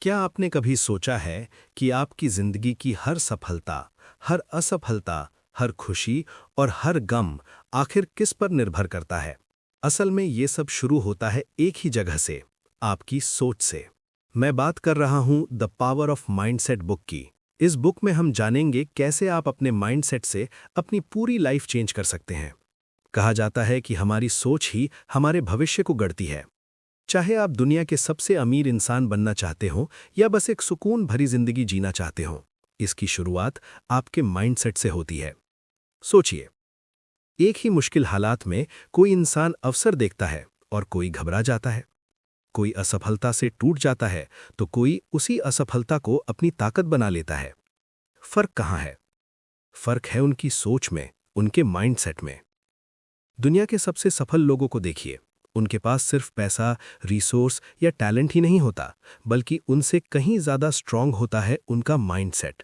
क्या आपने कभी सोचा है कि आपकी जिंदगी की हर सफलता, हर असफलता, हर खुशी और हर गम आखिर किस पर निर्भर करता है? असल में ये सब शुरू होता है एक ही जगह से, आपकी सोच से। मैं बात कर रहा हूं the power of mindset book की। इस बुक में हम जानेंगे कैसे आप अपने माइंडसेट से अपनी पूरी लाइफ चेंज कर सकते हैं। कहा जाता है कि हमारी सोच ही हमारे भविष्य को गढ़ती है। चाहे आप दुनिया के सबसे अमीर इंसान बनना चाहते हो या बस एक सुकून भरी जिंदगी जीना चाहते हो, इसकी शुरुआत आपके माइंडसेट से होती है। सोचिए, एक ही मुश्किल हालात में कोई इंसान अवसर देखता है और कोई घबरा जाता है। कोई असफलता से टूट जाता है तो कोई उसी असफलता को अपनी ताकत बना लेता है। फर्क कहाँ है? फर्क है उनकी सोच में, उनके माइंडसेट में। दुनिया के सबसे सफल लोगों को देखिए, उनके पास सिर्फ पैसा, रिसोर्स या टैलेंट ही नहीं होता, बल्कि उनसे कहीं ज्यादा स्ट्रांग होता है उनका माइंडसेट।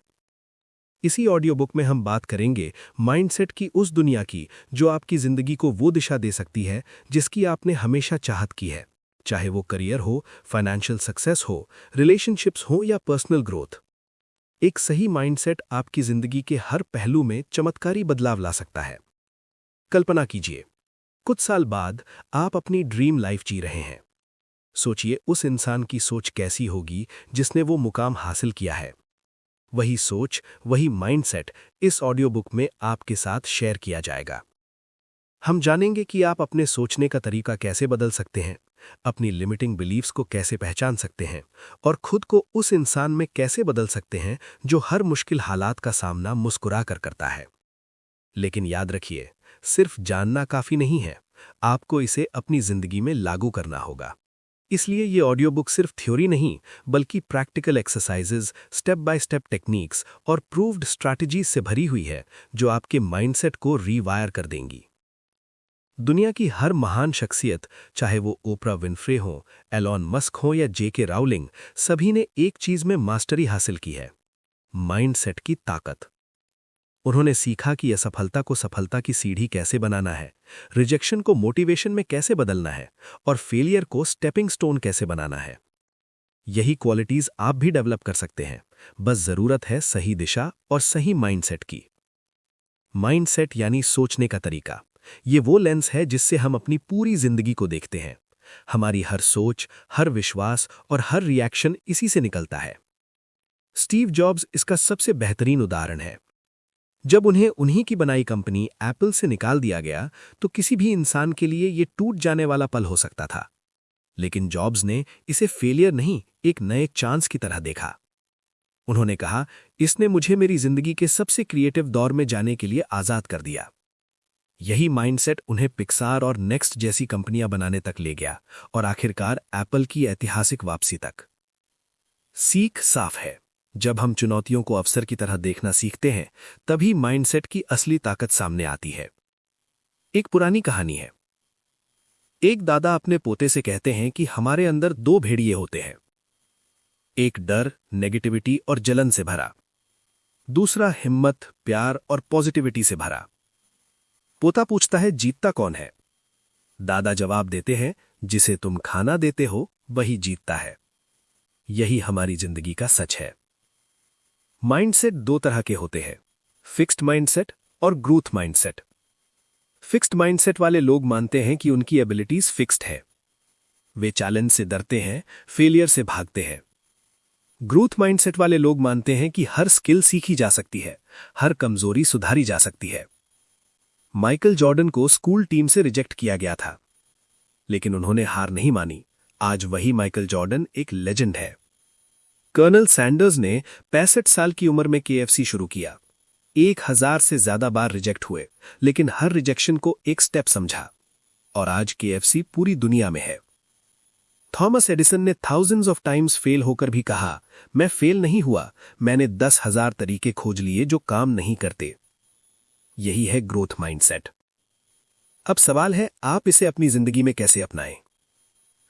इसी ऑडियो बुक में हम बात करेंगे माइंडसेट की, उस दुनिया की जो आपकी जिंदगी को वो दिशा दे सकती है जिसकी आपने हमेशा चाहत की है, चाहे वो करियर हो, फाइनेंशियल सक्सेस हो, रिलेशनशिप्स हो या पर्सनल ग्रोथ। एक सही माइंडसेट आपकी जिंदगी के हर पहलू में चमत्कारी बदलाव ला सकता है। कल्पना कीजिए, कुछ साल बाद आप अपनी ड्रीम लाइफ जी रहे हैं। सोचिए उस इंसान की सोच कैसी होगी जिसने वो मुकाम हासिल किया है। वही सोच, वही माइंडसेट इस ऑडियो बुक में आपके साथ शेयर किया जाएगा। हम जानेंगे कि आप अपने सोचने का तरीका कैसे बदल सकते हैं, अपनी लिमिटिंग बिलीफ्स को कैसे पहचान सकते हैं और खुद को उस इंसान में कैसे बदल सकते हैं जो हर मुश्किल हालात का सामना मुस्कुरा कर करता है। लेकिन याद रखिए, सिर्फ जानना काफी नहीं है, आपको इसे अपनी जिंदगी में लागू करना होगा। इसलिए ये ऑडियो बुक सिर्फ थ्योरी नहीं, बल्कि practical exercises, step by step techniques और प्रूव्ड स्ट्रैटेजीज से भरी हुई है जो आपके माइंडसेट को रीवायर कर देंगी। दुनिया की हर महान शख्सियत, चाहे वो ओपरा विनफ्रे हो, एलॉन मस्क हो या जेके राउलिंग, सभी ने एक चीज में मास्टरी हासिल की है: माइंडसेट की ताकत। उन्होंने सीखा कि असफलता को सफलता की सीढ़ी कैसे बनाना है, रिजेक्शन को मोटिवेशन में कैसे बदलना है और फेलियर को स्टेपिंग स्टोन कैसे बनाना है। यही क्वालिटीज आप भी डेवलप कर सकते हैं, बस जरूरत है सही दिशा और सही माइंडसेट की। माइंडसेट यानी सोचने का तरीका। ये वो लेंस है जिससे हम अपनी पूरी जिंदगी को देखते हैं। हमारी हर सोच, हर विश्वास और हर रिएक्शन इसी से निकलता है। स्टीव जॉब्स इसका सबसे बेहतरीन उदाहरण है। जब उन्हें उन्हीं की बनाई कंपनी एप्पल से निकाल दिया गया तो किसी भी इंसान के लिए यह टूट जाने वाला पल हो सकता था। लेकिन जॉब्स ने इसे फेलियर नहीं, एक नए चांस की तरह देखा। उन्होंने कहा, इसने मुझे मेरी जिंदगी के सबसे क्रिएटिव दौर में जाने के लिए आजाद कर दिया। यही माइंडसेट उन्हें पिक्सार और नेक्स्ट जैसी कंपनियां बनाने तक ले गया और आखिरकार एप्पल की ऐतिहासिक वापसी तक। सीख साफ है, जब हम चुनौतियों को अवसर की तरह देखना सीखते हैं, तभी माइंडसेट की असली ताकत सामने आती है। एक पुरानी कहानी है। एक दादा अपने पोते से कहते हैं कि हमारे अंदर दो भेड़िए होते हैं, एक डर, नेगेटिविटी और जलन से भरा, दूसरा हिम्मत, प्यार और पॉजिटिविटी से भरा। पोता पूछता है, जीतता कौन है? दादा जवाब देते हैं, जिसे तुम खाना देते हो वही जीतता है। यही हमारी जिंदगी का सच है। माइंडसेट दो तरह के होते हैं, फिक्स्ड माइंडसेट और ग्रोथ माइंडसेट। फिक्स्ड माइंडसेट वाले लोग मानते हैं कि उनकी एबिलिटीज फिक्स्ड है। वे चैलेंज से डरते हैं, फेलियर से भागते हैं। ग्रोथ माइंडसेट वाले लोग मानते हैं कि हर स्किल सीखी जा सकती है, हर कमजोरी सुधारी जा सकती है। माइकल जॉर्डन को स्कूल टीम से रिजेक्ट किया गया था, लेकिन उन्होंने हार नहीं मानी। आज वही माइकल जॉर्डन एक लेजेंड है। कर्नल सैंडर्स ने 65 साल की उम्र में केएफसी शुरू किया। 1000 से ज्यादा बार रिजेक्ट हुए, लेकिन हर रिजेक्शन को एक स्टेप समझा और आज केएफसी पूरी दुनिया में है। थॉमस एडिसन ने थाउजेंड्स ऑफ टाइम्स फेल होकर भी कहा, मैं फेल नहीं हुआ, मैंने 10,000 तरीके खोज लिए जो काम नहीं करते। यही है ग्रोथ माइंडसेट। अब सवाल है, आप इसे अपनी जिंदगी में कैसे अपनाएं?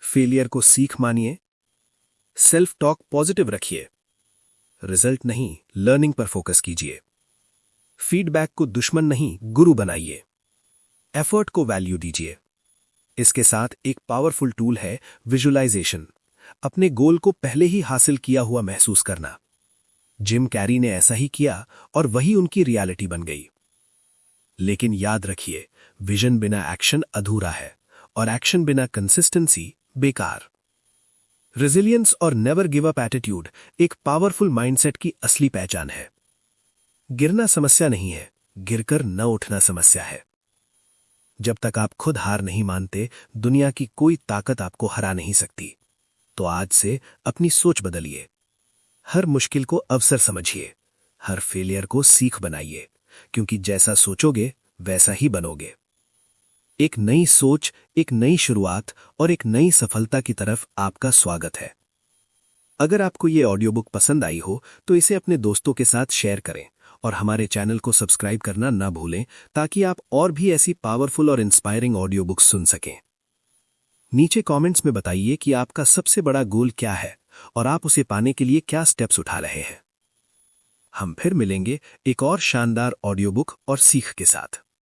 फेलियर को सीख मानिए, सेल्फ टॉक पॉजिटिव रखिए, रिजल्ट नहीं लर्निंग पर फोकस कीजिए, फीडबैक को दुश्मन नहीं गुरु बनाइए, एफर्ट को वैल्यू दीजिए। इसके साथ एक पावरफुल टूल है विजुअलाइजेशन। अपने गोल को पहले ही हासिल किया हुआ महसूस करना। जिम कैरी ने ऐसा ही किया और वही उनकी रियलिटी बन गई। लेकिन याद रखिए, विजन बिना एक्शन अधूरा है और एक्शन बिना कंसिस्टेंसी बेकार। रेजिलियंस और नेवर गिव अप एटीट्यूड एक पावरफुल माइंडसेट की असली पहचान है। गिरना समस्या नहीं है, गिरकर न उठना समस्या है। जब तक आप खुद हार नहीं मानते, दुनिया की कोई ताकत आपको हरा नहीं सकती। तो आज से अपनी सोच बदलिए। हर मुश्किल को अवसर समझिए, हर फेलियर को सीख बनाइए, क्योंकि जैसा सोचोगे वैसा ही बनोगे। एक नई सोच, एक नई शुरुआत और एक नई सफलता की तरफ आपका स्वागत है। अगर आपको ये ऑडियो बुक पसंद आई हो तो इसे अपने दोस्तों के साथ शेयर करें और हमारे चैनल को सब्सक्राइब करना ना भूलें, ताकि आप और भी ऐसी पावरफुल और इंस्पायरिंग ऑडियो बुक्स सुन सकें। नीचे कमेंट्स में बताइए कि आपका सबसे बड़ा गोल क्या है और आप उसे पाने के लिए क्या स्टेप्स उठा रहे हैं। हम फिर मिलेंगे एक और शानदार ऑडियो बुक और सीख के साथ।